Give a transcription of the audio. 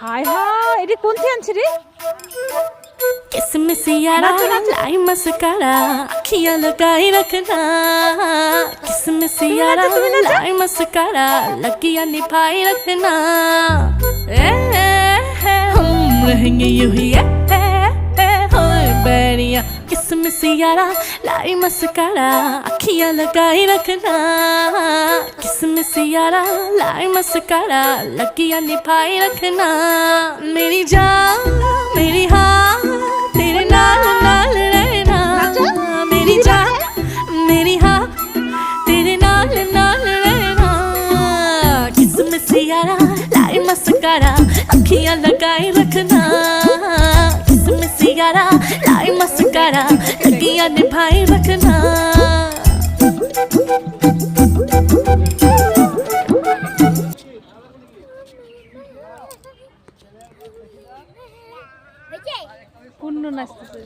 হায় হায়, এটা কোন থেকে আনছে রে? किसमिस यारा लाई मस्कारा अखियां लगाई रखना किसमिस यारा लाई मस्कारा लगियां निभाई रखना हम रहेंगे यूं ही बैरिया किसमिस यारा लाई मस्कारा अखियां लगाई रखना किसमिस यारा लाई मस्कारा लगियां निभाई रखना मेरी जान मेरी हाँ तेरे नाल नाल रहना मेरी जान मेरी हाँ तेरे नाल नाल रहना किसमिस यारा लाई मस्कारा अखियां लगाई रखना किसमिस यारा लाई मस्कारा लगियां निभाई रखना পূর্ণ নাচতেছে।